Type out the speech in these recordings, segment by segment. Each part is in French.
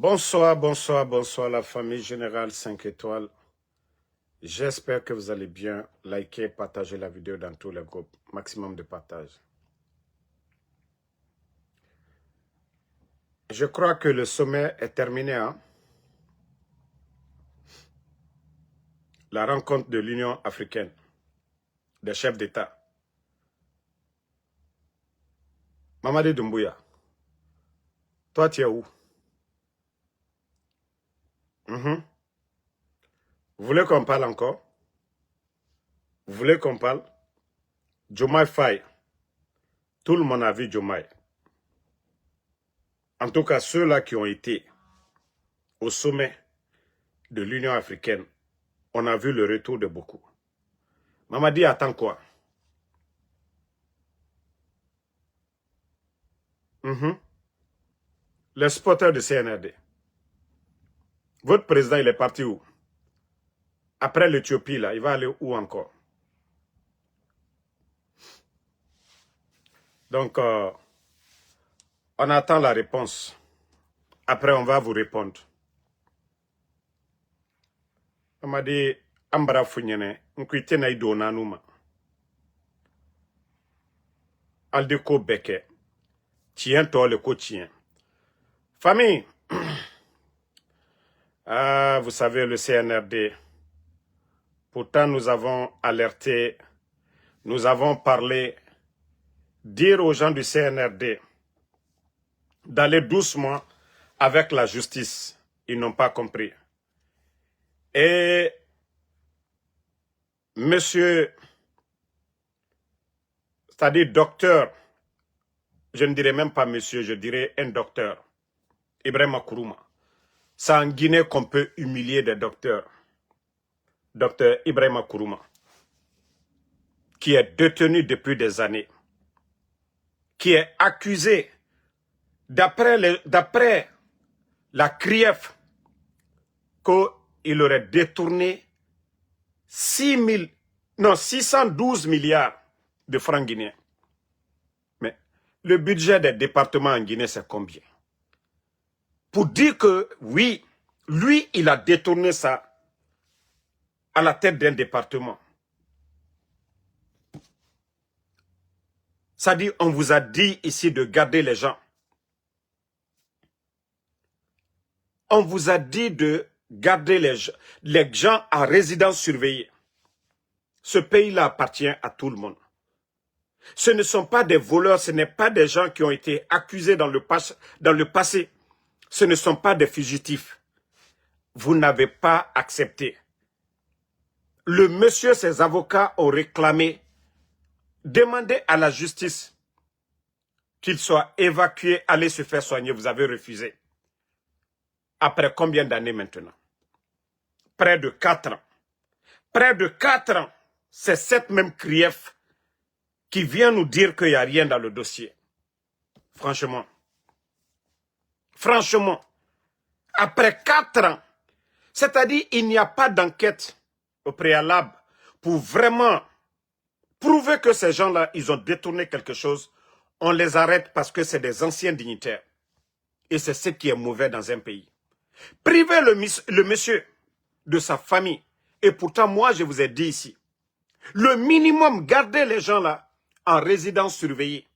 Bonsoir, bonsoir, bonsoir la famille Générale 5 étoiles. J'espère que vous allez bien. Likez, partagez la vidéo dans tous les groupes. Maximum de partage. Je crois que le sommet est terminé. Hein? La rencontre de l'Union africaine, des chefs d'État. Mamadi Doumbouya, toi tu es où? Vous voulez qu'on parle encore? Vous voulez qu'on parle? Diomaye Faye. Tout le monde a vu Diomaye. En tout cas, ceux-là qui ont été au sommet de l'Union africaine, on a vu le retour de beaucoup. Mamadi attend quoi? Les supporters de CNRD. Votre président, il est parti où? Après l'Éthiopie, là, il va aller où encore? Donc, on attend la réponse. Après, on va vous répondre. On m'a dit, Ambra Funyene, Nkuite Naïdo Nanuma. Aldeko Beke. Tien to le coachien. Famille. Ah, vous savez, le CNRD. Pourtant, nous avons alerté, nous avons parlé, dire aux gens du CNRD d'aller doucement avec la justice. Ils n'ont pas compris. Et monsieur, c'est-à-dire docteur, je ne dirais même pas monsieur, je dirais un docteur, Ibrahima Kourouma. C'est en Guinée qu'on peut humilier des docteurs. Docteur Ibrahima Kourouma, qui est détenu depuis des années, qui est accusé, d'après la CRIEF, qu'il aurait détourné 612 milliards de francs guinéens. Mais le budget des départements en Guinée, c'est combien? Pour dire que, oui, lui, il a détourné ça à la tête d'un département. Ça dit, on vous a dit ici de garder les gens. On vous a dit de garder les gens en résidence surveillée. Ce pays-là appartient à tout le monde. Ce ne sont pas des voleurs, ce n'est pas des gens qui ont été accusés dans le passé. Ce ne sont pas des fugitifs. Vous n'avez pas accepté. Le monsieur, ses avocats ont réclamé, demandé à la justice qu'il soit évacué, aller se faire soigner. Vous avez refusé. Après combien d'années maintenant? Près de 4 ans. Près de 4 ans. C'est cette même CRIEF qui vient nous dire qu'il n'y a rien dans le dossier. Franchement. Franchement. Après 4 ans. C'est-à-dire il n'y a pas d'enquête au préalable pour vraiment prouver que ces gens-là, ils ont détourné quelque chose. On les arrête parce que c'est des anciens dignitaires. Et c'est ce qui est mauvais dans un pays. Priver le monsieur de sa famille. Et pourtant, moi, je vous ai dit ici, le minimum, gardez les gens là en résidence surveillée.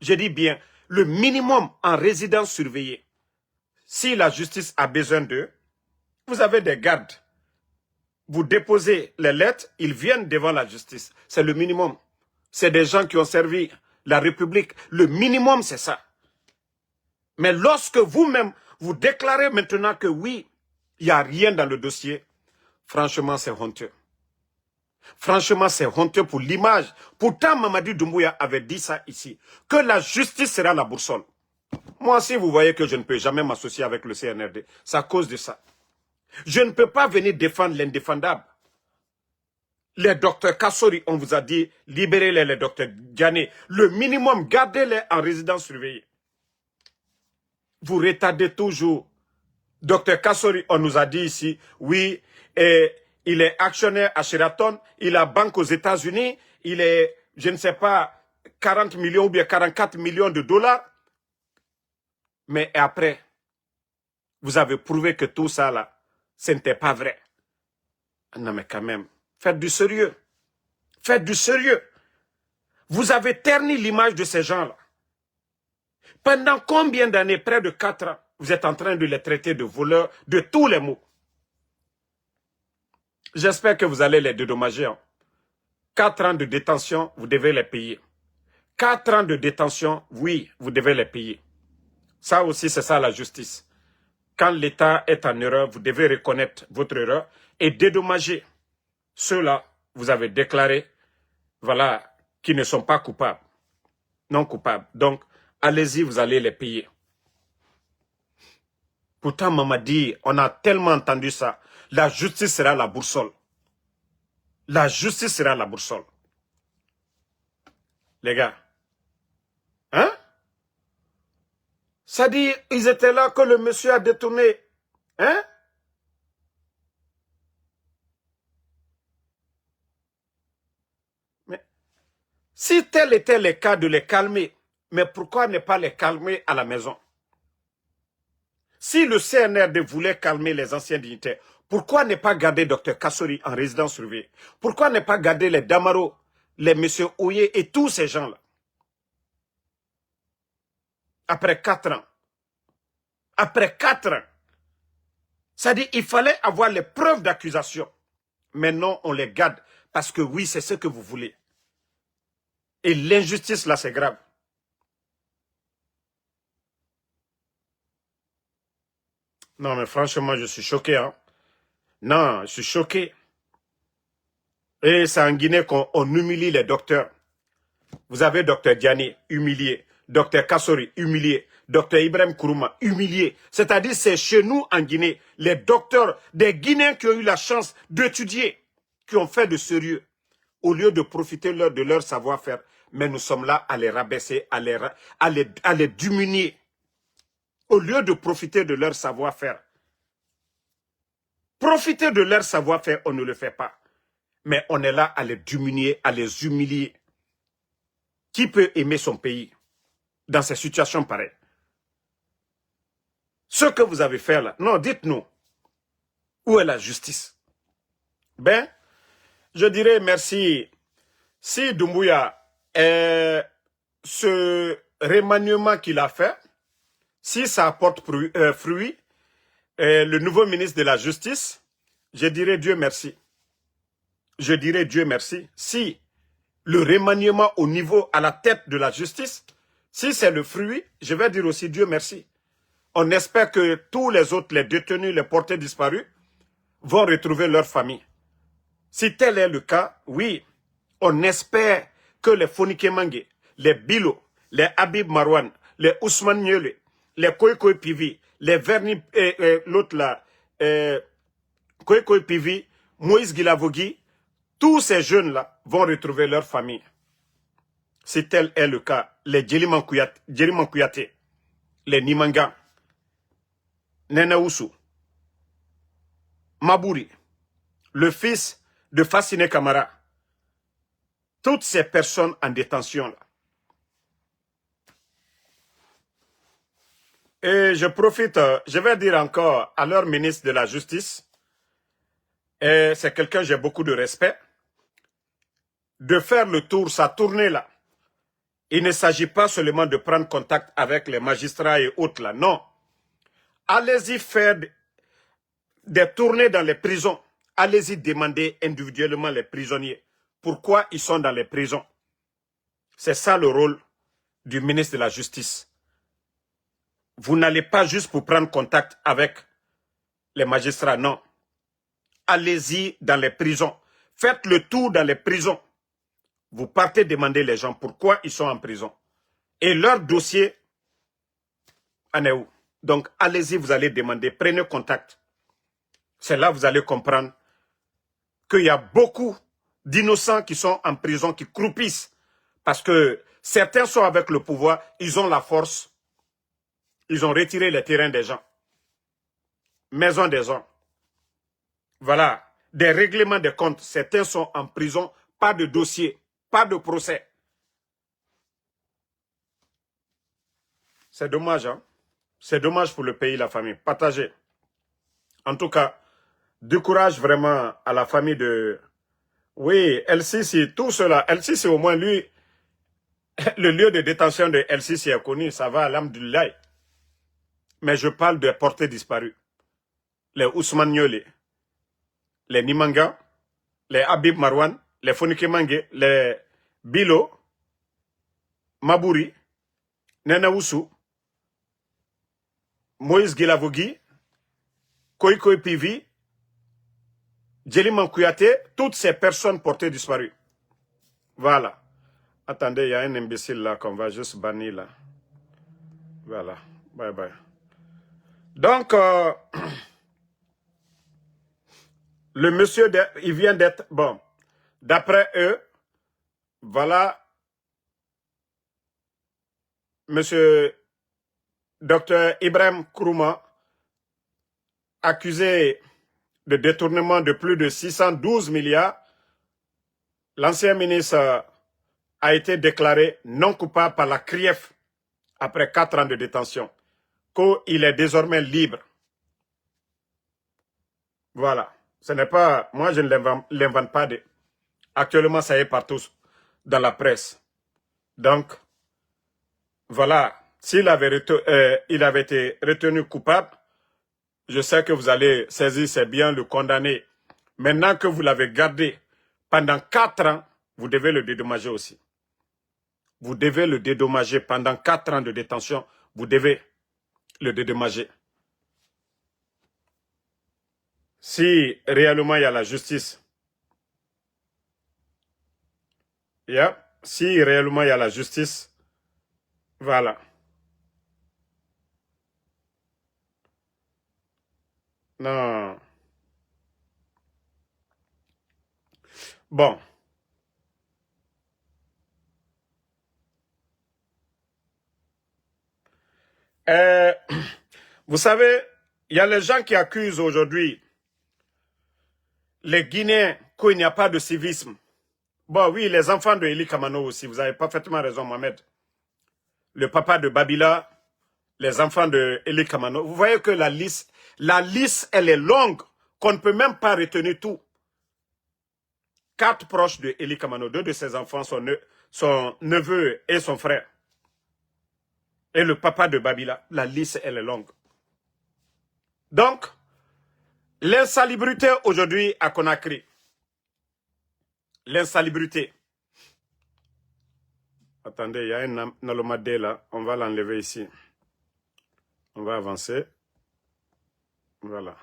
Je dis bien, le minimum en résidence surveillée. Si la justice a besoin d'eux, vous avez des gardes. Vous déposez les lettres, ils viennent devant la justice. C'est le minimum. C'est des gens qui ont servi la République. Le minimum, c'est ça. Mais lorsque vous-même, vous déclarez maintenant que oui, il n'y a rien dans le dossier, franchement, c'est honteux. Franchement, c'est honteux pour l'image. Pourtant, Mamadi Doumbouya avait dit ça ici, que la justice sera la boussole. Moi, si vous voyez que je ne peux jamais m'associer avec le CNRD, c'est à cause de ça. Je ne peux pas venir défendre l'indéfendable. Les docteurs Kassori, on vous a dit, libérez-les, les docteurs Diané. Le minimum, gardez-les en résidence surveillée. Vous retardez toujours. Docteur Kassori, on nous a dit ici, oui, il est actionnaire à Sheraton, il a banque aux États-Unis, il est, je ne sais pas, 40 millions ou bien 44 millions de dollars. Mais après, Vous avez prouvé que tout ça, là, ce n'était pas vrai. Non, mais quand même, faites du sérieux. Faites du sérieux. Vous avez terni l'image de ces gens-là. Pendant combien d'années, près de 4 ans, vous êtes en train de les traiter de voleurs de tous les mots. J'espère que vous allez les dédommager. 4 ans de détention, vous devez les payer. 4 ans de détention, oui, vous devez les payer. Ça aussi, c'est ça la justice. Quand l'État est en erreur, vous devez reconnaître votre erreur et dédommager ceux-là, vous avez déclaré, voilà, qui ne sont pas coupables, non coupables. Donc, allez-y, vous allez les payer. Pourtant, maman dit, on a tellement entendu ça. La justice sera la boussole. La justice sera la boussole. Les gars, hein? Ça dit, ils étaient là que le monsieur a détourné. Hein? Mais si tel était le cas de les calmer, mais pourquoi ne pas les calmer à la maison? Si le CNRD voulait calmer les anciens dignitaires, pourquoi ne pas garder Dr Kassori en résidence surveillée? Pourquoi ne pas garder les Damaro, les messieurs Ouye et tous ces gens-là? Après 4 ans. Après 4 ans. Ça dit, il fallait avoir les preuves d'accusation. Maintenant, on les garde parce que oui, c'est ce que vous voulez. Et l'injustice, là, c'est grave. Non, mais franchement, je suis choqué. Hein? Non, je suis choqué. Et c'est en Guinée qu'on humilie les docteurs. Vous avez Dr Diani, humilié. Dr Kassori, humilié. Dr Ibrahim Kourouma, humilié. C'est-à-dire, c'est chez nous, en Guinée, les docteurs, des Guinéens qui ont eu la chance d'étudier, qui ont fait de sérieux, au lieu de profiter de leur savoir-faire. Mais nous sommes là à les rabaisser, à les diminuer. Au lieu de profiter de leur savoir-faire. Profiter de leur savoir-faire, on ne le fait pas. Mais on est là à les diminuer, à les humilier. Qui peut aimer son pays dans ces situations pareilles? Ce que vous avez fait là, non, dites-nous, où est la justice? Ben, je dirais merci. Si Doumbouya, ce remaniement qu'il a fait, si ça apporte fruit, le nouveau ministre de la Justice, je dirais Dieu merci. Je dirais Dieu merci. Si le remaniement au niveau, à la tête de la justice, si c'est le fruit, je vais dire aussi Dieu merci. On espère que tous les autres, les détenus, les portés disparus, vont retrouver leur famille. Si tel est le cas, oui, on espère que les Fonike Mange, les Bilo, les Habib Marwan, les Ousmane Niele, les Koikoi Pivi, les Verni, l'autre là, Koikoi Pivi, Moïse Guilavogui, tous ces jeunes-là vont retrouver leur famille. Si tel est le cas, les Djeliman Kouyaté, les Nimanga, Nena Oussou, Mabouri, le fils de Fassine Kamara, toutes ces personnes en détention là. Et je profite, je vais dire encore à leur ministre de la Justice, et c'est quelqu'un que j'ai beaucoup de respect, de faire le tour, sa tournée là. Il ne s'agit pas seulement de prendre contact avec les magistrats et autres là, non. Allez-y faire des tournées dans les prisons. Allez-y demander individuellement les prisonniers. Pourquoi ils sont dans les prisons? C'est ça le rôle du ministre de la Justice. Vous n'allez pas juste pour prendre contact avec les magistrats, non. Allez-y dans les prisons. Faites le tour dans les prisons. Vous partez demander les gens pourquoi ils sont en prison. Et leur dossier en est où? Donc, allez-y, vous allez demander, prenez contact. C'est là que vous allez comprendre qu'il y a beaucoup d'innocents qui sont en prison, qui croupissent. Parce que certains sont avec le pouvoir, ils ont la force. Ils ont retiré les terrains des gens. Maison des gens. Voilà. Des règlements de comptes. Certains sont en prison, pas de dossier, pas de procès. C'est dommage, hein? C'est dommage pour le pays, la famille. Partagez. En tout cas, du courage vraiment à la famille de... Oui, El-Sisi, tout cela. El-Sisi, au moins, lui, le lieu de détention de El-Sisi est connu. Ça va, alhamdoulilah. Mais je parle de portées disparues. Les Ousmane Niolé, les Nimanga, les Habib Marwan, les Fonike Mange, les Bilo, Mabouri, Nena Oussou, Moïse Guilavogui, Koiko Pivi, Djeliman Kouyaté, toutes ces personnes portées disparues. Voilà. Attendez, il y a un imbécile là qu'on va juste bannir là. Voilà. Bye bye. Donc, le monsieur, il vient d'être... Bon, d'après eux, voilà, monsieur Dr Ibrahim Kourouma, accusé de détournement de plus de 612 milliards, l'ancien ministre a été déclaré non coupable par la CRIEF après 4 ans de détention, qu'il est désormais libre. Voilà. Ce n'est pas... Moi, je ne l'invente pas. Actuellement, ça y est partout dans la presse. Donc, voilà. S'il avait, il avait été retenu coupable, je sais que vous allez saisir ses biens, le condamner. Maintenant que vous l'avez gardé pendant 4 ans, vous devez le dédommager aussi. Vous devez le dédommager pendant 4 ans de détention. Vous devez le dédommager. Si réellement il y a la justice, si réellement il y a la justice, voilà. Non. Bon. Vous savez, il y a les gens qui accusent aujourd'hui les Guinéens qu'il n'y a pas de civisme. Bon, oui, les enfants de Eli Kamano aussi, vous avez parfaitement raison, Mohamed. Le papa de Babila, les enfants de Eli Kamano. Vous voyez que la liste, elle est longue, qu'on ne peut même pas retenir tout. 4 proches de Eli Kamano, 2 de ses enfants, son neveu et son frère. Et le papa de Babila, la liste, elle est longue. Donc, l'insalubrité aujourd'hui à Conakry. L'insalubrité. Attendez, il y a un Nalomadé là. On va l'enlever ici. On va avancer. Voilà.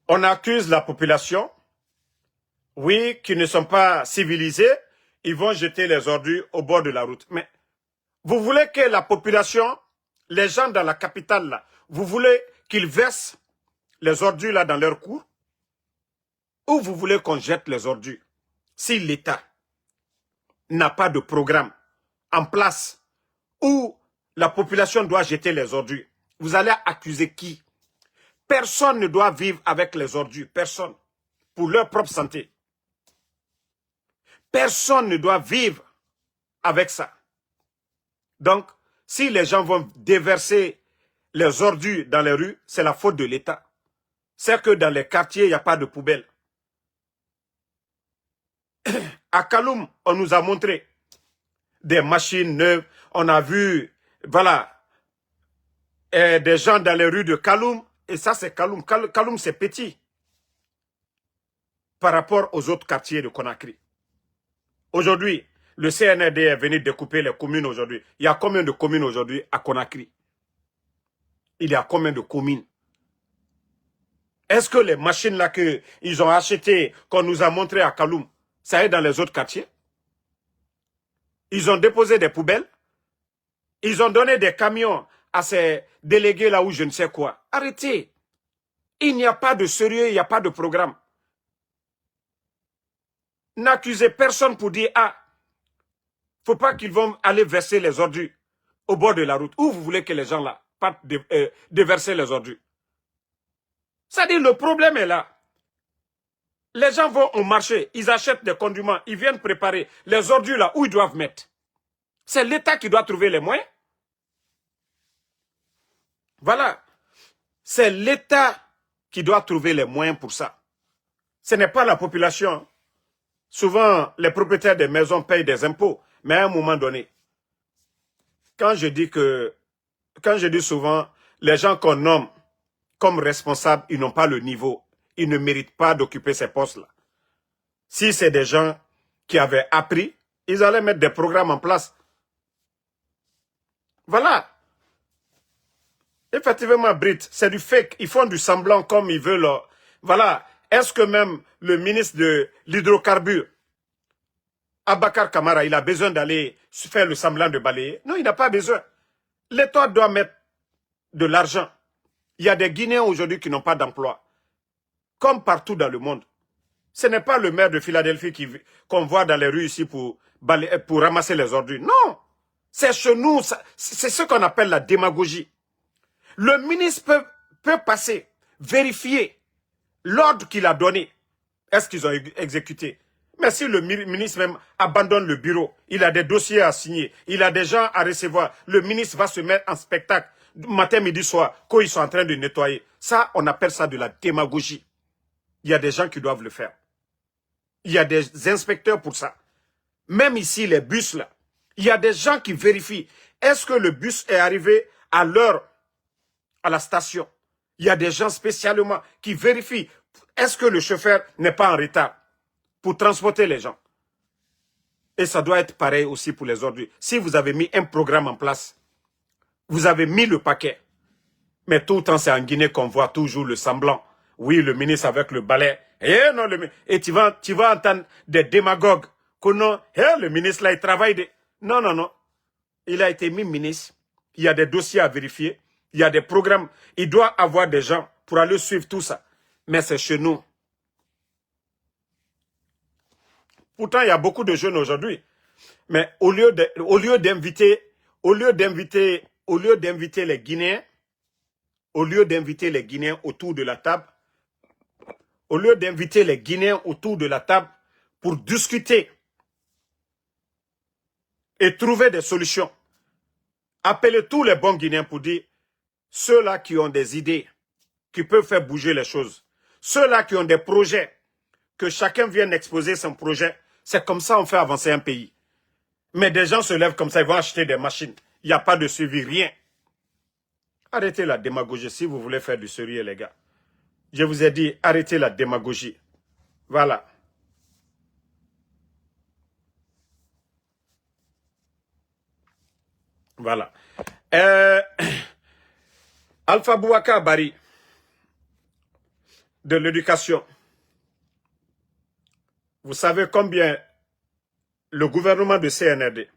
On accuse la population, oui, qui ne sont pas civilisés. Ils vont jeter les ordures au bord de la route. Mais vous voulez que la population, les gens dans la capitale là, vous voulez qu'ils versent les ordures là dans leur cours? Ou vous voulez qu'on jette les ordures? Si l'État n'a pas de programme en place où la population doit jeter les ordures, vous allez accuser qui? Personne ne doit vivre avec les ordures, personne, pour leur propre santé. Personne ne doit vivre avec ça. Donc, si les gens vont déverser les ordures dans les rues, c'est la faute de l'État. C'est que dans les quartiers, il n'y a pas de poubelle. À Kaloum, on nous a montré des machines neuves. On a vu, voilà, des gens dans les rues de Kaloum. Et ça, c'est Kaloum. Kaloum, c'est petit par rapport aux autres quartiers de Conakry. Aujourd'hui, le CNRD est venu découper les communes aujourd'hui. Il y a combien de communes aujourd'hui à Conakry? Il y a combien de communes? Est-ce que les machines là qu'ils ont achetées, qu'on nous a montrées à Kaloum, ça est dans les autres quartiers? Ils ont déposé des poubelles. Ils ont donné des camions à ces délégués là où je ne sais quoi. Arrêtez. Il n'y a pas de sérieux, il n'y a pas de programme. N'accusez personne pour dire, ah, faut pas qu'ils vont aller verser les ordures au bord de la route. Où vous voulez que les gens là partent déverser les ordures? C'est-à-dire, le problème est là. Les gens vont au marché, ils achètent des condiments, ils viennent préparer les ordures là où ils doivent mettre. C'est l'État qui doit trouver les moyens. Voilà. C'est l'État qui doit trouver les moyens pour ça. Ce n'est pas la population. Souvent, les propriétaires des maisons payent des impôts. Mais à un moment donné, quand je dis souvent, les gens qu'on nomme comme responsables, ils n'ont pas le niveau. Ils ne méritent pas d'occuper ces postes-là. Si c'est des gens qui avaient appris, ils allaient mettre des programmes en place. Voilà. Effectivement, Brit, c'est du fake. Ils font du semblant comme ils veulent. Voilà. Est-ce que même le ministre de l'hydrocarbure, Abakar Kamara, il a besoin d'aller faire le semblant de balayer? Non, il n'a pas besoin. L'État doit mettre de l'argent. Il y a des Guinéens aujourd'hui qui n'ont pas d'emploi. Comme partout dans le monde. Ce n'est pas le maire de Philadelphie qu'on voit dans les rues ici pour ramasser les ordures. Non. C'est chez nous. C'est ce qu'on appelle la démagogie. Le ministre peut passer, vérifier l'ordre qu'il a donné. Est-ce qu'ils ont exécuté? Mais si le ministre même abandonne le bureau, il a des dossiers à signer, il a des gens à recevoir, le ministre va se mettre en spectacle matin, midi, soir, quand ils sont en train de nettoyer. Ça, on appelle ça de la démagogie. Il y a des gens qui doivent le faire. Il y a des inspecteurs pour ça. Même ici, les bus là, il y a des gens qui vérifient. Est-ce que le bus est arrivé à l'heure à la station? Il y a des gens spécialement qui vérifient. Est-ce que le chauffeur n'est pas en retard pour transporter les gens? Et ça doit être pareil aussi pour les ordures. Si vous avez mis un programme en place, vous avez mis le paquet. Mais tout le temps, c'est en Guinée qu'on voit toujours le semblant. Oui, le ministre avec le balai. Et tu vas entendre des démagogues que non, le ministre là, il travaille. Non, non, non. Il a été mis ministre. Il y a des dossiers à vérifier. Il y a des programmes. Il doit avoir des gens pour aller suivre tout ça. Mais c'est chez nous. Pourtant, il y a beaucoup de jeunes aujourd'hui. Mais au lieu d'inviter les Guinéens, autour de la table, pour discuter et trouver des solutions, appelez tous les bons Guinéens pour dire ceux-là qui ont des idées, qui peuvent faire bouger les choses, ceux-là qui ont des projets, que chacun vienne exposer son projet. C'est comme ça qu'on fait avancer un pays. Mais des gens se lèvent comme ça, ils vont acheter des machines. Il n'y a pas de suivi, rien. Arrêtez la démagogie si vous voulez faire du sérieux, les gars. Je vous ai dit, arrêtez la démagogie. Voilà. Voilà. Alpha Boubacar Bari, de l'éducation. Vous savez combien le gouvernement de CNRD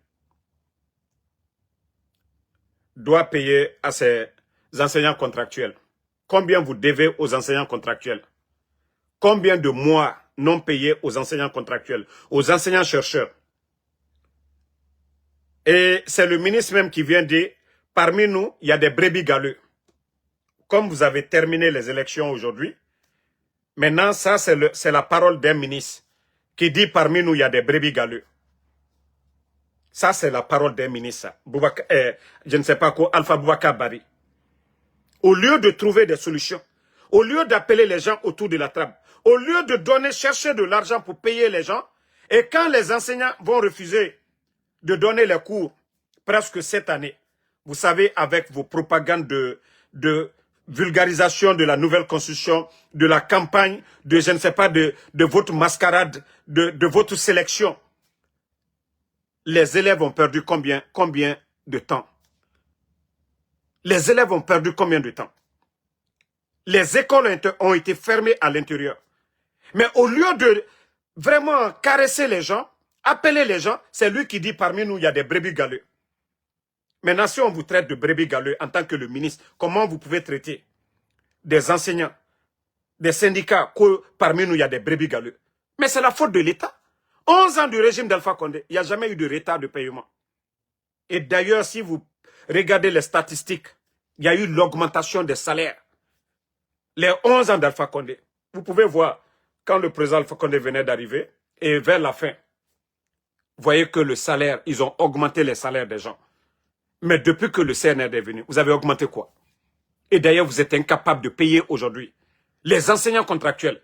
doit payer à ses enseignants contractuels? Combien vous devez aux enseignants contractuels? Combien de mois non payés aux enseignants contractuels, aux enseignants-chercheurs? Et c'est le ministre même qui vient dire, parmi nous, il y a des brebis galeux. Comme vous avez terminé les élections aujourd'hui, maintenant, ça, c'est la parole d'un ministre qui dit, parmi nous, il y a des brebis galeux. Ça, c'est la parole d'un ministre. Je ne sais pas quoi, Alpha Boubacar Bari. Au lieu de trouver des solutions, au lieu d'appeler les gens autour de la table, au lieu de chercher de l'argent pour payer les gens, et quand les enseignants vont refuser de donner les cours presque cette année, vous savez, avec vos propagandes de vulgarisation de la nouvelle constitution, de la campagne, je ne sais pas, de votre mascarade, de votre sélection, les élèves ont perdu combien de temps? Les élèves ont perdu combien de temps? Les écoles ont été fermées à l'intérieur. Mais au lieu de vraiment caresser les gens, appeler les gens, c'est lui qui dit parmi nous, il y a des brebis galeux. Maintenant, si on vous traite de brebis galeux en tant que le ministre, comment vous pouvez traiter des enseignants, des syndicats, que parmi nous, il y a des brebis galeux? Mais c'est la faute de l'État. 11 ans du régime d'Alpha Condé, il n'y a jamais eu de retard de paiement. Et d'ailleurs, si vous regardez les statistiques, il y a eu l'augmentation des salaires. Les 11 ans d'Alpha Condé, vous pouvez voir, quand le président Alpha Condé venait d'arriver, et vers la fin, vous voyez que le salaire, ils ont augmenté les salaires des gens. Mais depuis que le CNRD est venu, vous avez augmenté quoi? Et d'ailleurs, vous êtes incapable de payer aujourd'hui les enseignants contractuels.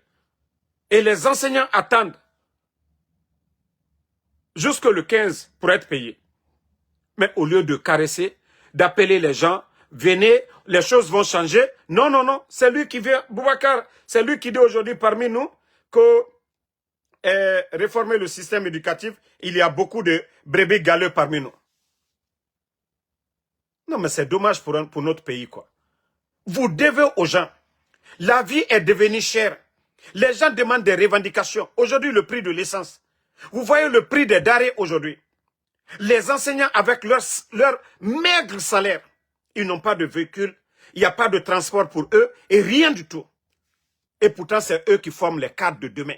Et les enseignants attendent jusque le 15 pour être payés. Mais au lieu de caresser, d'appeler les gens, venez, les choses vont changer. Non, non, non, c'est lui qui vient, Boubacar, c'est lui qui dit aujourd'hui parmi nous que réformer le système éducatif, il y a beaucoup de brebis galeux parmi nous. Non, mais c'est dommage pour notre pays, quoi. Vous devez aux gens. La vie est devenue chère. Les gens demandent des revendications. Aujourd'hui, le prix de l'essence. Vous voyez le prix des denrées aujourd'hui. Les enseignants, avec leur maigre salaire, ils n'ont pas de véhicule, il n'y a pas de transport pour eux, et rien du tout. Et pourtant, c'est eux qui forment les cadres de demain.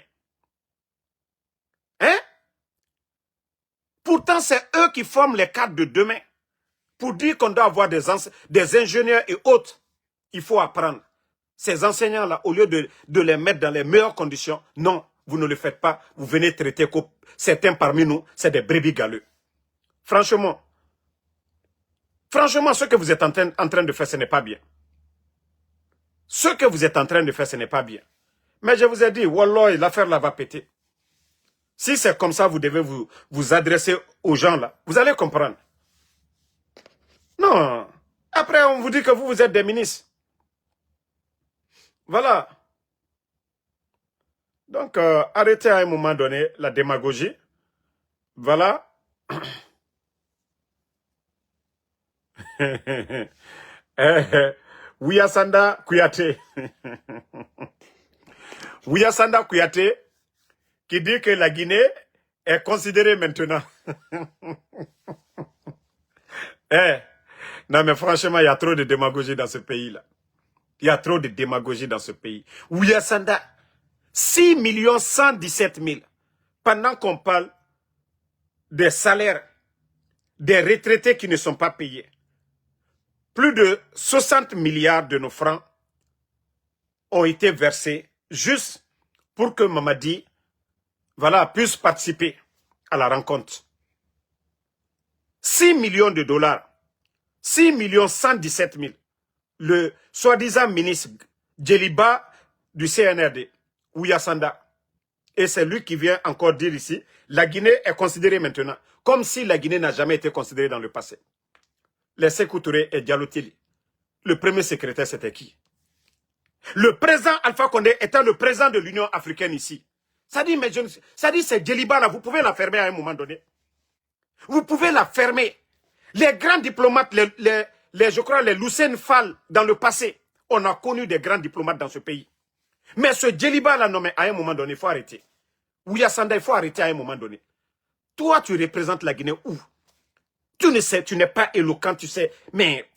Hein? Pourtant, c'est eux qui forment les cadres de demain. Pour dire qu'on doit avoir des ingénieurs et autres, il faut apprendre. Ces enseignants-là, au lieu de les mettre dans les meilleures conditions, non, vous ne le faites pas. Vous venez traiter certains parmi nous, c'est des brebis galeux. Franchement, ce que vous êtes en train de faire, ce n'est pas bien. Ce que vous êtes en train de faire, ce n'est pas bien. Mais je vous ai dit, wallah, l'affaire là va péter. Si c'est comme ça, vous devez vous adresser aux gens là. Vous allez comprendre. Non. Après, on vous dit que vous êtes des ministres. Voilà. Donc, arrêtez à un moment donné la démagogie. Voilà. Ouyassanda Kouyaté. Ouyassanda Kouyaté qui dit que la Guinée est considérée maintenant. Non mais franchement, il y a trop de démagogie dans ce pays-là. Il y a trop de démagogie dans ce pays. Ouyassanda, 6 117 000. Pendant qu'on parle des salaires des retraités qui ne sont pas payés. Plus de 60 milliards de nos francs ont été versés juste pour que Mamadi puisse participer à la rencontre. 6 millions de dollars. 6 117 000. Le soi-disant ministre Djeliba du CNRD, Ouyassanda. Et c'est lui qui vient encore dire ici, la Guinée est considérée maintenant, comme si la Guinée n'a jamais été considérée dans le passé. Les Sékou Touré et Diallo Telli. Le premier secrétaire, c'était qui? Le président Alpha Condé était le président de l'Union africaine ici. Ça dit, c'est Djeliba là, vous pouvez la fermer à un moment donné. Vous pouvez la fermer. Les grands diplomates, je crois, les Lucien Fall dans le passé, on a connu des grands diplomates dans ce pays. Mais ce Djeliba là, non mais à un moment donné, il faut arrêter. Ouyassanda, il faut arrêter à un moment donné. Toi, tu représentes la Guinée où? Tu n'es pas éloquent, tu sais. Mais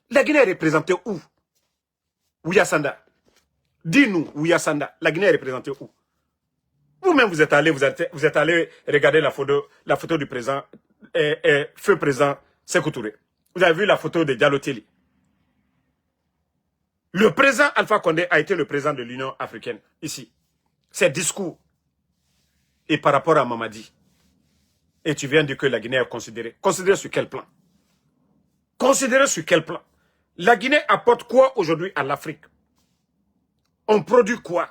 la Guinée est représentée où? Ouyassanda. Dis-nous, Ouyassanda, la Guinée est représentée où? Vous-même, vous êtes allé regarder la photo du président, feu président Sékou Touré. Vous avez vu la photo de Diallo Telli. Le président Alpha Condé a été le président de l'Union africaine, ici. Ses discours. Et par rapport à Mamadi. Et tu viens de dire que la Guinée est considérée. Considérée sur quel plan? Considérée sur quel plan? La Guinée apporte quoi aujourd'hui à l'Afrique? On produit quoi?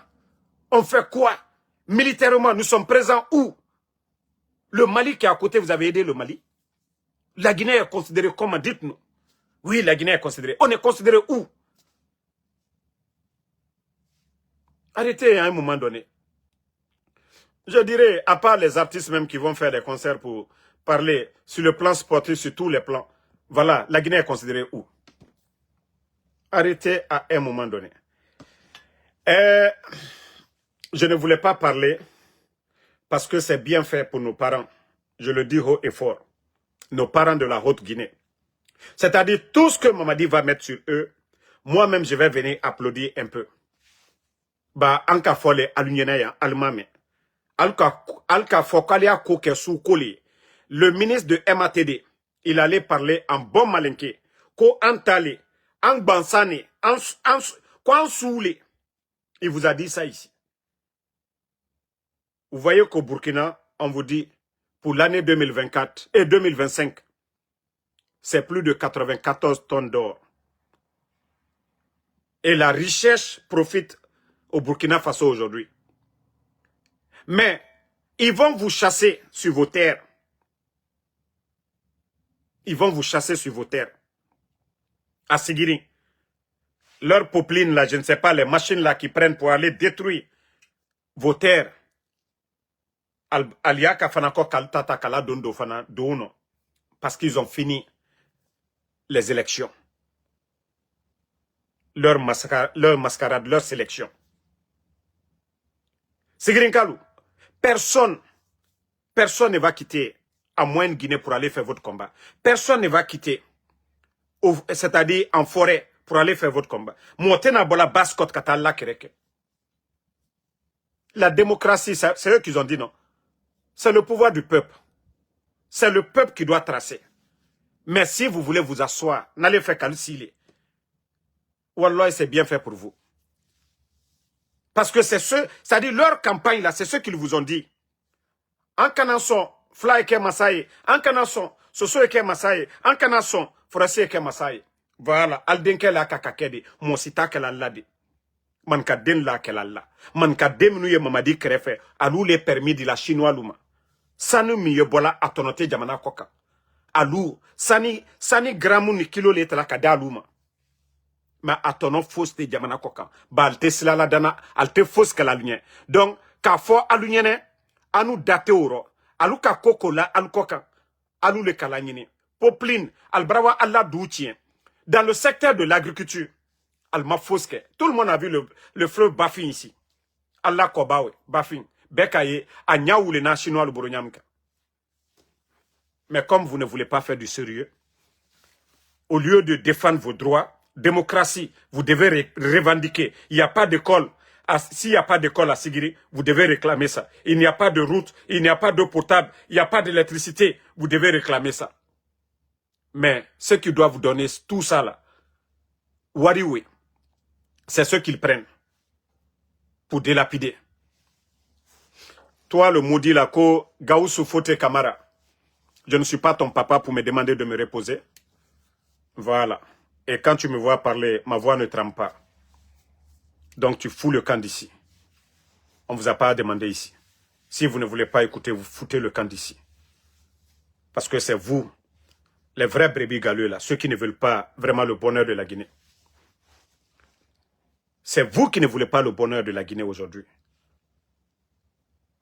On fait quoi? Militairement, nous sommes présents où? Le Mali qui est à côté, vous avez aidé le Mali? La Guinée est considérée comment? Dites-nous. Oui, la Guinée est considérée. On est considéré où? Arrêtez à un moment donné. Je dirais, à part les artistes même qui vont faire des concerts pour parler sur le plan sportif, sur tous les plans. Voilà, la Guinée est considérée où? Arrêtez à un moment donné. Je ne voulais pas parler parce que c'est bien fait pour nos parents. Je le dis haut et fort. Nos parents de la Haute-Guinée. C'est-à-dire tout ce que Mamadi va mettre sur eux, moi-même je vais venir applaudir un peu. Bah, anka fole alunyeneya almame. Alka fokalia koke sou koli. Le ministre de MATD, il allait parler en bon malinké. Ko antale, en bansane, en soule. Il vous a dit ça ici. Vous voyez qu'au Burkina, on vous dit, pour l'année 2024 et 2025, c'est plus de 94 tonnes d'or. Et la richesse profite au Burkina Faso aujourd'hui. Mais ils vont vous chasser sur vos terres. Ils vont vous chasser sur vos terres. À Sigiri, leur popeline là, je ne sais pas, les machines là qui prennent pour aller détruire vos terres. Aliaka fanako kaltata kala dondo fana douno. Parce qu'ils ont fini les élections. Leur mascarade, leur sélection. Sigiri Kalou, personne ne va quitter à Moyenne Guinée pour aller faire votre combat. Personne ne va quitter, c'est-à-dire en forêt, pour aller faire votre combat. La démocratie, c'est eux qui ont dit non. C'est le pouvoir du peuple. C'est le peuple qui doit tracer. Mais si vous voulez vous asseoir, n'allez faire calciller. Wallah, c'est bien fait pour vous. Parce que c'est c'est-à-dire leur campagne là, c'est ce qu'ils vous ont dit. En canasson, Fly Eke Masaye, en canasson, Soso Eke Masaye, en canasson, Forasi Eke Masaye. Voilà, Aldenke la kakakedi, Monsita ke la ladi. Manka den la ke la la. Manka demnuye mamadi krefe, alou les permis de la chinois luma. Sanu miye bola atonote jamana koka. Alou, sani gramu ni kilo le tala kada luma. Ma atono fausse de jamana koka. Ba alte sila la dana, alte fausse ke la lunye. Donc, ka fo alunyene, anu date oro. Alou ka koko la, alu koka. Alou le kalanyini. Popline, albrawa alla doutien. Dans le secteur de l'agriculture, Alma Foske, tout le monde a vu le fleuve Bafin ici. Allah Kobawe, Bafin, Bekaye, Agnaou le chinois le Boronyamka. Mais comme vous ne voulez pas faire du sérieux, au lieu de défendre vos droits, démocratie, vous devez revendiquer. Il n'y a pas d'école. S'il n'y a pas d'école à Sigiri, vous devez réclamer ça. Il n'y a pas de route, il n'y a pas d'eau potable, il n'y a pas d'électricité, vous devez réclamer ça. Mais ceux qui doivent vous donner tout ça là, Wariwe, c'est ceux qu'ils prennent pour délapider. Toi, le maudit là, Gaoussou Fote Kamara, je ne suis pas ton papa pour me demander de me reposer. Voilà. Et quand tu me vois parler, ma voix ne tremble pas. Donc tu fous le camp d'ici. On ne vous a pas demandé ici. Si vous ne voulez pas écouter, vous foutez le camp d'ici. Parce que c'est vous, les vrais brebis galeux là, ceux qui ne veulent pas vraiment le bonheur de la Guinée. C'est vous qui ne voulez pas le bonheur de la Guinée aujourd'hui.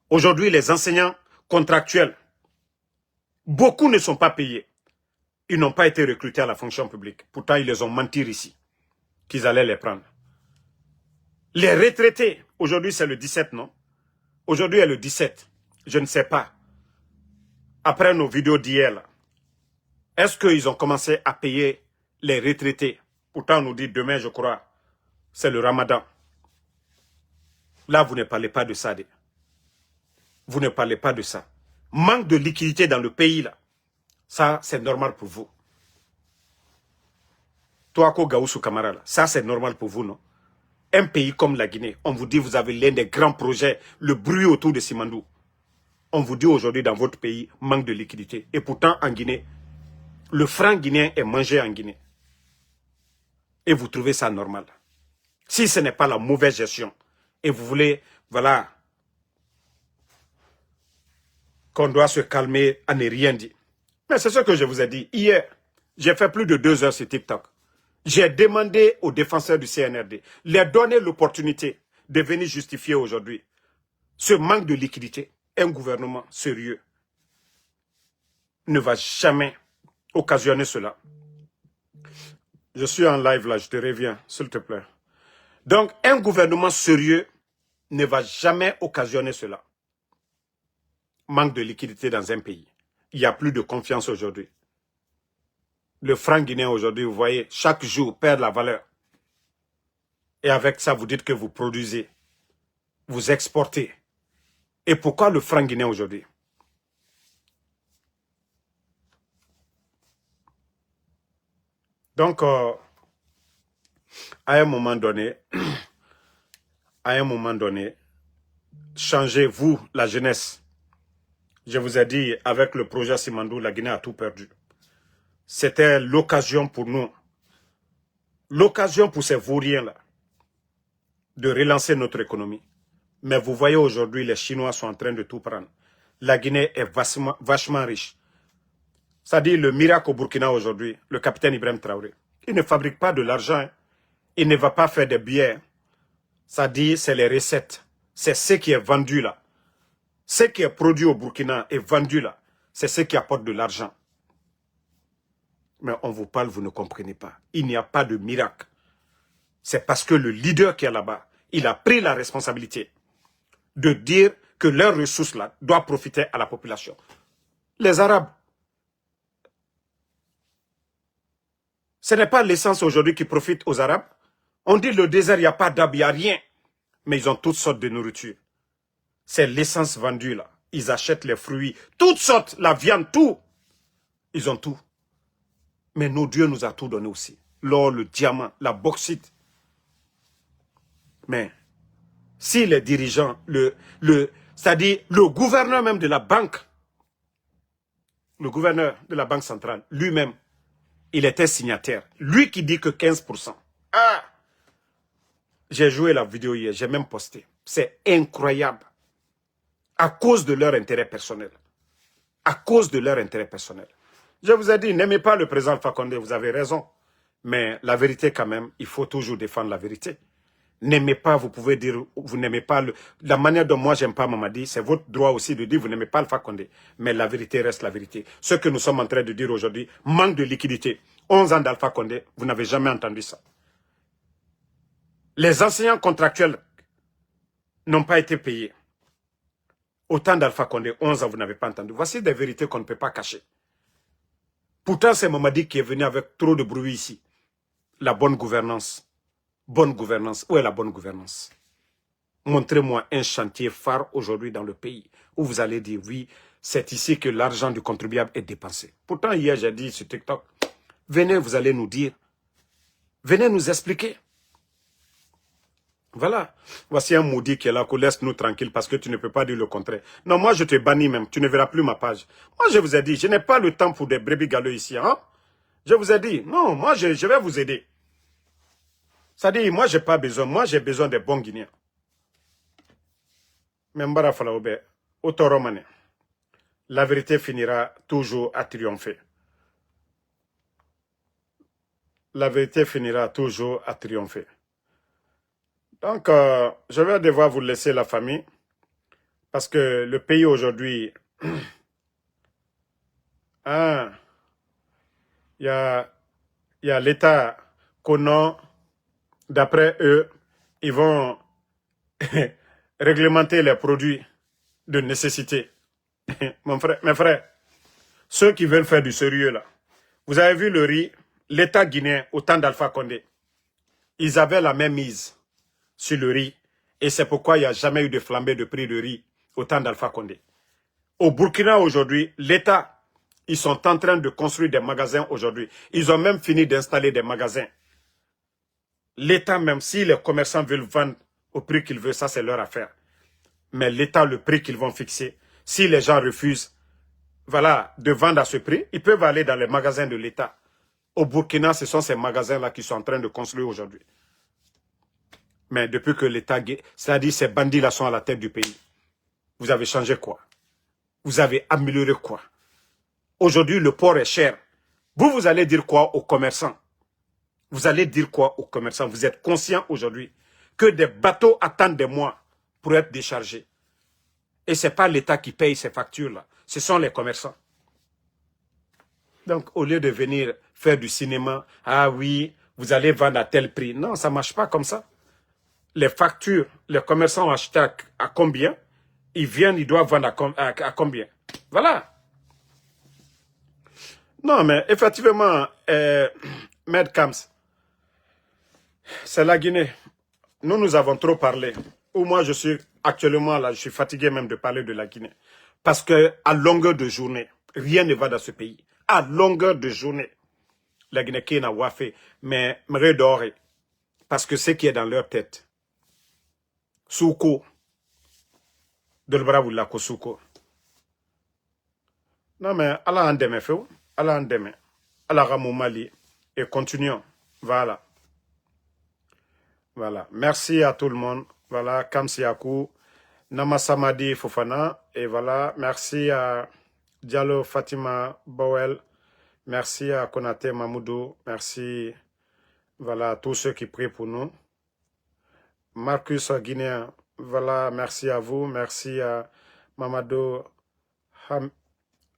Aujourd'hui, les enseignants contractuels, beaucoup ne sont pas payés. Ils n'ont pas été recrutés à la fonction publique. Pourtant, ils les ont menti ici, qu'ils allaient les prendre. Les retraités, aujourd'hui c'est le 17, non? Aujourd'hui est le 17. Je ne sais pas. Après nos vidéos d'hier, est-ce qu'ils ont commencé à payer les retraités? Pourtant, on nous dit demain, je crois, c'est le Ramadan. Là, vous ne parlez pas de ça. Vous ne parlez pas de ça. Manque de liquidité dans le pays, là. Ça, c'est normal pour vous. Toi, Gaoussou Kamara, là, ça, c'est normal pour vous, non? Un pays comme la Guinée, on vous dit vous avez l'un des grands projets, le bruit autour de Simandou. On vous dit aujourd'hui dans votre pays, manque de liquidité. Et pourtant, en Guinée, le franc guinéen est mangé en Guinée. Et vous trouvez ça normal. Si ce n'est pas la mauvaise gestion, et vous voulez, voilà, qu'on doit se calmer à ne rien dire. Mais c'est ce que je vous ai dit. Hier, j'ai fait plus de 2 heures sur TikTok. J'ai demandé aux défenseurs du CNRD, leur donner l'opportunité de venir justifier aujourd'hui ce manque de liquidité. Un gouvernement sérieux ne va jamais occasionner cela. Je suis en live là, je te reviens, s'il te plaît. Donc, un gouvernement sérieux ne va jamais occasionner cela. Manque de liquidité dans un pays. Il n'y a plus de confiance aujourd'hui. Le franc guinéen aujourd'hui, vous voyez, chaque jour perd la valeur. Et avec ça, vous dites que vous produisez, vous exportez. Et pourquoi le franc guinéen aujourd'hui? Donc, à un moment donné, changez, vous, la jeunesse. Je vous ai dit, avec le projet Simandou, la Guinée a tout perdu. C'était l'occasion pour nous. L'occasion pour ces vauriens-là de relancer notre économie. Mais vous voyez aujourd'hui, les Chinois sont en train de tout prendre. La Guinée est vachement riche. Ça dit le miracle au Burkina aujourd'hui, le capitaine Ibrahim Traoré. Il ne fabrique pas de l'argent. Hein. Il ne va pas faire des billets. Ça dit c'est les recettes. C'est ce qui est vendu là. Ce qui est produit au Burkina est vendu là. C'est ce qui apporte de l'argent. Mais on vous parle, vous ne comprenez pas. Il n'y a pas de miracle. C'est parce que le leader qui est là-bas, il a pris la responsabilité de dire que leurs ressources-là doivent profiter à la population. Les Arabes, ce n'est pas l'essence aujourd'hui qui profite aux Arabes. On dit le désert, il n'y a pas d'arbre, il n'y a rien. Mais ils ont toutes sortes de nourriture. C'est l'essence vendue là. Ils achètent les fruits, toutes sortes, la viande, tout. Ils ont tout. Mais nos dieux nous a tout donné aussi. L'or, le diamant, la bauxite. Mais si les dirigeants, c'est-à-dire le gouverneur même de la banque, le gouverneur de la banque centrale, lui-même, il était signataire. Lui qui dit que 15%. Ah! J'ai joué la vidéo hier, j'ai même posté. C'est incroyable. À cause de leur intérêt personnel. À cause de leur intérêt personnel. Je vous ai dit, n'aimez pas le président Alpha Condé, vous avez raison. Mais la vérité quand même, il faut toujours défendre la vérité. N'aimez pas, vous pouvez dire, vous n'aimez pas, la manière dont moi j'aime pas Mamadi, c'est votre droit aussi de dire, vous n'aimez pas Alpha Condé. Mais la vérité reste la vérité. Ce que nous sommes en train de dire aujourd'hui, manque de liquidité. 11 ans d'Alpha Condé, vous n'avez jamais entendu ça. Les enseignants contractuels n'ont pas été payés. Autant d'Alpha Condé, 11 ans, vous n'avez pas entendu. Voici des vérités qu'on ne peut pas cacher. Pourtant, c'est Mamadi qui est venu avec trop de bruit ici. La bonne gouvernance. Bonne gouvernance. Où est la bonne gouvernance? Montrez-moi un chantier phare aujourd'hui dans le pays où vous allez dire, oui, c'est ici que l'argent du contribuable est dépensé. Pourtant, hier, j'ai dit sur TikTok, venez, vous allez nous dire. Venez nous expliquer. Voilà. Voici un maudit qui est là, qu'on laisse-nous tranquille parce que tu ne peux pas dire le contraire. Non, moi, je te bannis même. Tu ne verras plus ma page. Moi, je vous ai dit, je n'ai pas le temps pour des brebis galeux ici. Hein? Je vous ai dit, non, moi, je vais vous aider. Ça dit, moi, je n'ai pas besoin. Moi, j'ai besoin des bons Guinéens. Mais Mbara Falaoube, Autoromane, la vérité finira toujours à triompher. La vérité finira toujours à triompher. Donc, je vais devoir vous laisser la famille. Parce que le pays aujourd'hui, hein, il y a l'État qu'on a, d'après eux, ils vont réglementer les produits de nécessité. Mes frères, ceux qui veulent faire du sérieux là, vous avez vu le riz, l'État guinéen au temps d'Alpha Condé, ils avaient la même mise sur le riz et c'est pourquoi il n'y a jamais eu de flambée de prix de riz au temps d'Alpha Condé. Au Burkina aujourd'hui, l'État, ils sont en train de construire des magasins aujourd'hui. Ils ont même fini d'installer des magasins. L'État, même si les commerçants veulent vendre au prix qu'ils veulent, ça c'est leur affaire. Mais l'État, le prix qu'ils vont fixer, si les gens refusent, voilà, de vendre à ce prix, ils peuvent aller dans les magasins de l'État. Au Burkina, ce sont ces magasins-là qui sont en train de construire aujourd'hui. Mais depuis que l'État, c'est-à-dire ces bandits-là sont à la tête du pays, vous avez changé quoi? Vous avez amélioré quoi? Aujourd'hui, le port est cher. Vous allez dire quoi aux commerçants? Vous allez dire quoi aux commerçants? Vous êtes conscient aujourd'hui que des bateaux attendent des mois pour être déchargés. Et ce n'est pas l'État qui paye ces factures-là. Ce sont les commerçants. Donc, au lieu de venir faire du cinéma, ah oui, vous allez vendre à tel prix. Non, ça ne marche pas comme ça. Les factures, les commerçants ont acheté à combien? Ils viennent, ils doivent vendre à combien? Voilà. Non, mais effectivement, Maître Kams, c'est la Guinée. Nous avons trop parlé. Ou moi, je suis actuellement là, je suis fatigué même de parler de la Guinée. Parce que à longueur de journée, rien ne va dans ce pays. À longueur de journée, la Guinée qui n'a pas fait, mais redoré. Parce que ce qui est dans leur tête, Souko, de l'Braboula Souko. Non, mais Allah en deme fait, Allah en deme. Allah ramou Mali. Et continuons. Voilà. Voilà. Merci à tout le monde. Voilà, Kamsiakou, Namasamadi Fofana. Et voilà, merci à Diallo Fatima Bowel. Merci à Konate Mamoudou. Merci, voilà, à tous ceux qui prient pour nous. Marcus Guinéen, voilà, merci à vous. Merci à Mamadou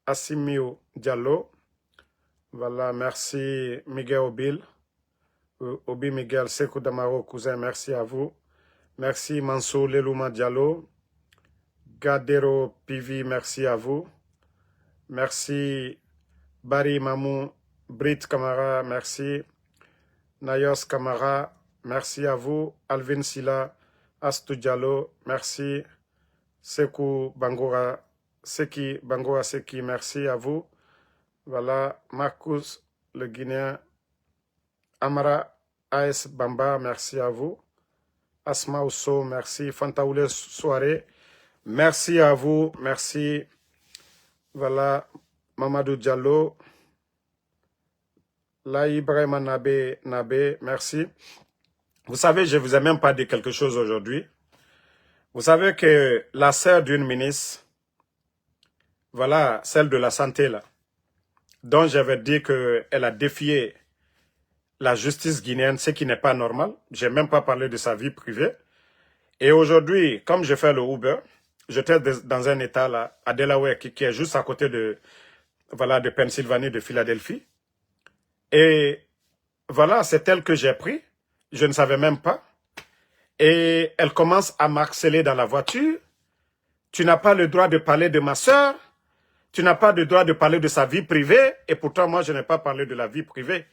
Assimio Diallo. Voilà, merci Miguel Obil. Obi Miguel Sekou Damaro, cousin, merci à vous. Merci Mansour Lelouma Diallo. Gadero Pivi, merci à vous. Merci Barry Mamou, Brit Kamara, merci. Nayos Kamara, merci à vous. Alvin Silla, Astou Diallo, merci. Sekou Bangora, Seki, Bangora Seki, merci à vous. Voilà, Marcus, le Guinéen. Amara AS Bamba, merci à vous. Asma Ousso, merci. Fantaoule Soirée, merci à vous. Merci. Voilà, Mamadou Diallo. La Ibrahima Nabé, merci. Vous savez, je ne vous ai même pas dit quelque chose aujourd'hui. Vous savez que la sœur d'une ministre, voilà, celle de la santé là, dont j'avais dit qu'elle a défié la justice guinéenne, ce qui n'est pas normal. Je n'ai même pas parlé de sa vie privée. Et aujourd'hui, comme je fais le Uber, j'étais dans un état là, à Delaware, qui est juste à côté de, voilà, de Pennsylvanie, de Philadelphie. Et voilà, c'est elle que j'ai pris. Je ne savais même pas. Et elle commence à m'harceler dans la voiture. Tu n'as pas le droit de parler de ma sœur. Tu n'as pas le droit de parler de sa vie privée. Et pourtant, moi, je n'ai pas parlé de la vie privée.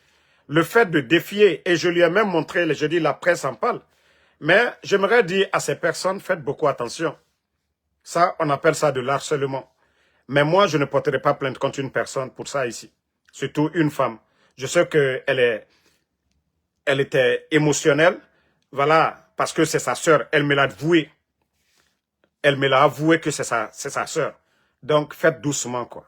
Le fait de défier, et je lui ai même montré, je dis, la presse en parle. Mais j'aimerais dire à ces personnes, faites beaucoup attention. Ça, on appelle ça de l'harcèlement. Mais moi, je ne porterai pas plainte contre une personne pour ça ici. Surtout une femme. Je sais qu'elle était émotionnelle. Voilà, parce que c'est sa sœur. Elle me l'a avoué. Elle me l'a avoué que c'est sa sœur. Donc, faites doucement, quoi.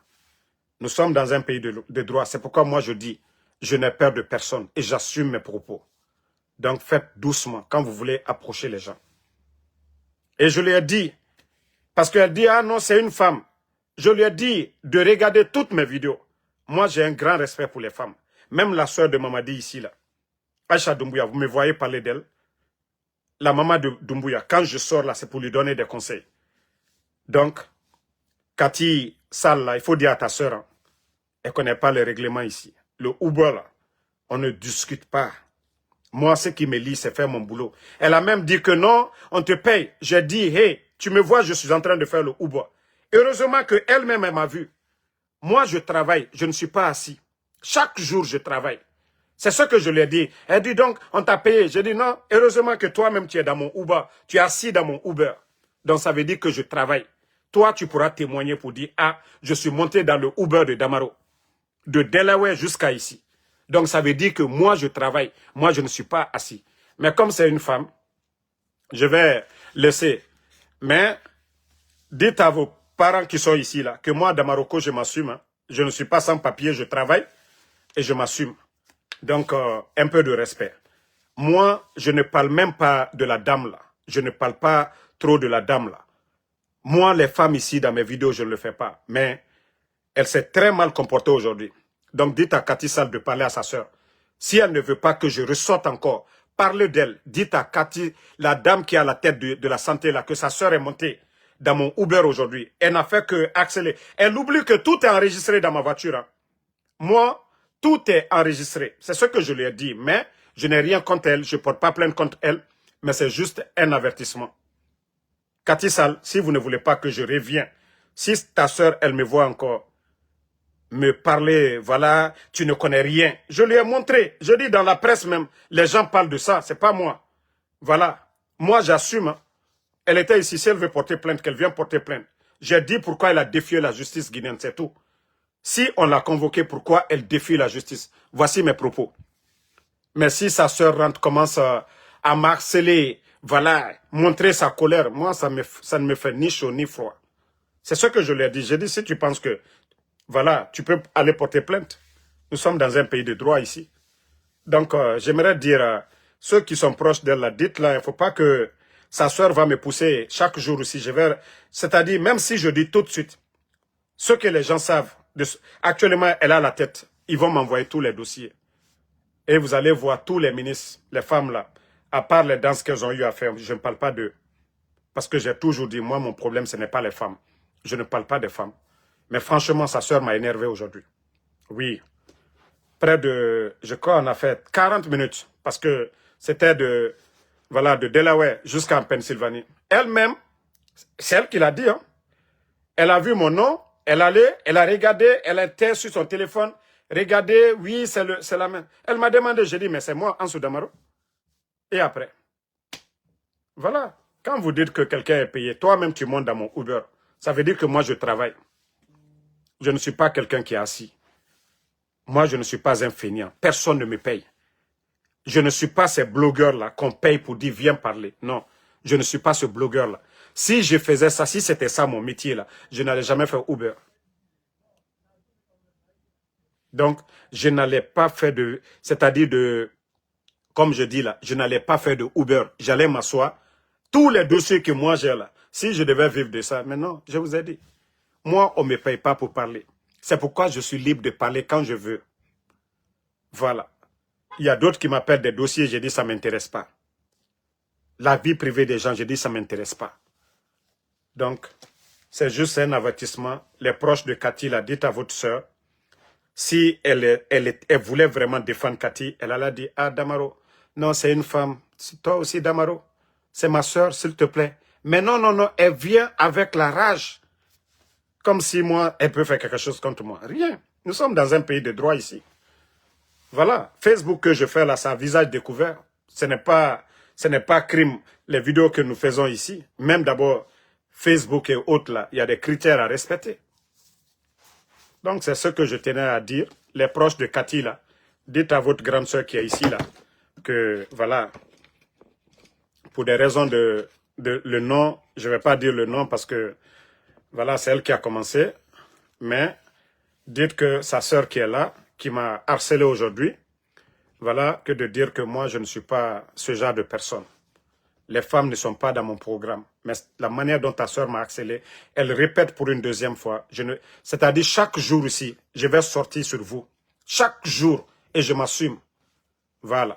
Nous sommes dans un pays de droit. C'est pourquoi moi, je dis, je n'ai peur de personne et j'assume mes propos. Donc, faites doucement quand vous voulez approcher les gens. Et je lui ai dit, parce qu'elle dit, ah non, c'est une femme. Je lui ai dit de regarder toutes mes vidéos. Moi, j'ai un grand respect pour les femmes. Même la sœur de Mamadi ici, là. Aïcha Doumbouya, vous me voyez parler d'elle. La maman de Doumbouya, quand je sors là, c'est pour lui donner des conseils. Donc, Cathy Sall, là, il faut dire à ta sœur, hein, elle ne connaît pas les règlements ici. Le Uber, là, on ne discute pas. Moi, ce qui me lie, c'est faire mon boulot. Elle a même dit que non, on te paye. J'ai dit, hey, tu me vois, je suis en train de faire le Uber. Heureusement qu'elle-même, elle m'a vu. Moi, je travaille, je ne suis pas assis. Chaque jour, je travaille. C'est ce que je lui ai dit. Elle dit donc, on t'a payé. J'ai dit non, heureusement que toi-même, tu es dans mon Uber. Tu es assis dans mon Uber. Donc, ça veut dire que je travaille. Toi, tu pourras témoigner pour dire, ah, je suis monté dans le Uber de Damaro. De Delaware jusqu'à ici. Donc, ça veut dire que moi, je travaille. Moi, je ne suis pas assis. Mais comme c'est une femme, je vais laisser. Mais, dites à vos parents qui sont ici, là, que moi, dans Marocco, je m'assume. Hein. Je ne suis pas sans papier, je travaille et je m'assume. Donc, un peu de respect. Moi, je ne parle même pas de la dame, là. Je ne parle pas trop de la dame, là. Moi, les femmes ici, dans mes vidéos, je ne le fais pas. Mais elle s'est très mal comportée aujourd'hui. Donc, dites à Cathy Sall de parler à sa sœur. Si elle ne veut pas que je ressorte encore, parlez d'elle. Dites à Cathy, la dame qui est à la tête de la santé, là, que sa sœur est montée dans mon Uber aujourd'hui. Elle n'a fait que accélérer. Elle oublie que tout est enregistré dans ma voiture. Hein. Moi, tout est enregistré. C'est ce que je lui ai dit. Mais je n'ai rien contre elle. Je ne porte pas plainte contre elle. Mais c'est juste un avertissement. Cathy Sall, si vous ne voulez pas que je revienne, si ta sœur, elle me voit encore me parler, voilà, tu ne connais rien. Je lui ai montré. Je dis dans la presse même, les gens parlent de ça. C'est pas moi. Voilà. Moi, j'assume. Hein. Elle était ici. Si elle veut porter plainte, qu'elle vienne porter plainte. J'ai dit pourquoi elle a défié la justice guinéenne. C'est tout. Si on l'a convoquée, pourquoi elle défie la justice? Voici mes propos. Mais si sa sœur rentre, commence à m'harceler, voilà, montrer sa colère, moi, ça ne me fait ni chaud ni froid. C'est ce que je lui ai dit. J'ai dit, si tu penses que, voilà, tu peux aller porter plainte. Nous sommes dans un pays de droit ici. Donc, j'aimerais dire ceux qui sont proches d'elle, là, dites-là, il ne faut pas que sa soeur va me pousser chaque jour aussi. C'est-à-dire, même si je dis tout de suite, ce que les gens savent, actuellement, elle a la tête. Ils vont m'envoyer tous les dossiers. Et vous allez voir tous les ministres, les femmes là, à part les danses qu'elles ont eu à faire, je ne parle pas d'eux. Parce que j'ai toujours dit, moi, mon problème, ce n'est pas les femmes. Je ne parle pas des femmes. Mais franchement, sa soeur m'a énervé aujourd'hui. Oui. Près de, je crois, on a fait 40 minutes. Parce que c'était de Delaware jusqu'en Pennsylvanie. Elle-même, c'est elle qui l'a dit, hein. Elle a vu mon nom, elle a regardé, elle était sur son téléphone. Regardez, oui, c'est la même. Elle m'a demandé, j'ai dit, mais c'est moi, Ansou Damaro. Et après, voilà. Quand vous dites que quelqu'un est payé, toi-même tu montes dans mon Uber. Ça veut dire que moi je travaille. Je ne suis pas quelqu'un qui est assis. Moi je ne suis pas un feignant. Personne ne me paye. Je ne suis pas ces blogueurs-là qu'on paye pour dire viens parler. Non, je ne suis pas ce blogueur-là. Si je faisais ça, si c'était ça mon métier-là, je n'allais jamais faire Uber. Donc, je n'allais pas faire de... C'est-à-dire de... Comme je dis là, je n'allais pas faire de Uber. J'allais m'asseoir. Tous les dossiers que moi j'ai là, si je devais vivre de ça, mais non, je vous ai dit. Moi, on ne me paye pas pour parler. C'est pourquoi je suis libre de parler quand je veux. Voilà. Il y a d'autres qui m'appellent des dossiers, j'ai dit ça ne m'intéresse pas. La vie privée des gens, j'ai dit ça ne m'intéresse pas. Donc, c'est juste un avertissement. Les proches de Cathy, là, dites à votre soeur, si elle voulait vraiment défendre Cathy, elle allait dire, ah Damaro, non, c'est une femme. Toi aussi, Damaro, c'est ma soeur, s'il te plaît. Mais non, non, non, elle vient avec la rage. Comme si moi, elle peut faire quelque chose contre moi. Rien. Nous sommes dans un pays de droit ici. Voilà. Facebook que je fais là, c'est un visage découvert. Ce n'est pas crime, les vidéos que nous faisons ici. Même d'abord, Facebook et autres là, il y a des critères à respecter. Donc, c'est ce que je tenais à dire. Les proches de Cathy, là, dites à votre grande soeur qui est ici, là, que, voilà, pour des raisons de le nom, je ne vais pas dire le nom parce que, voilà, c'est elle qui a commencé. Mais, dites que sa soeur qui est là, qui m'a harcelé aujourd'hui, voilà, que de dire que moi, je ne suis pas ce genre de personne. Les femmes ne sont pas dans mon programme. Mais la manière dont ta soeur m'a harcelé, elle répète pour une deuxième fois. C'est-à-dire chaque jour ici, je vais sortir sur vous. Chaque jour. Et je m'assume. Voilà.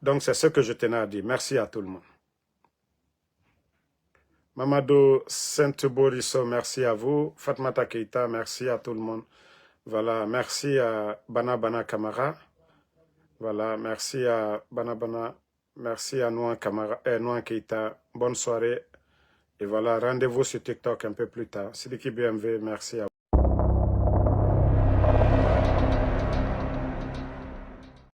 Donc c'est ce que je tenais à dire. Merci à tout le monde. Mamadou Saint-Borisso, merci à vous. Fatmata Keita, merci à tout le monde. Voilà, merci à Bana Kamara. Voilà, merci à Bana. Merci à Nouan Kamara, Nouan Keita. Bonne soirée. Et voilà, rendez-vous sur TikTok un peu plus tard. Sidiki BMV, merci à vous.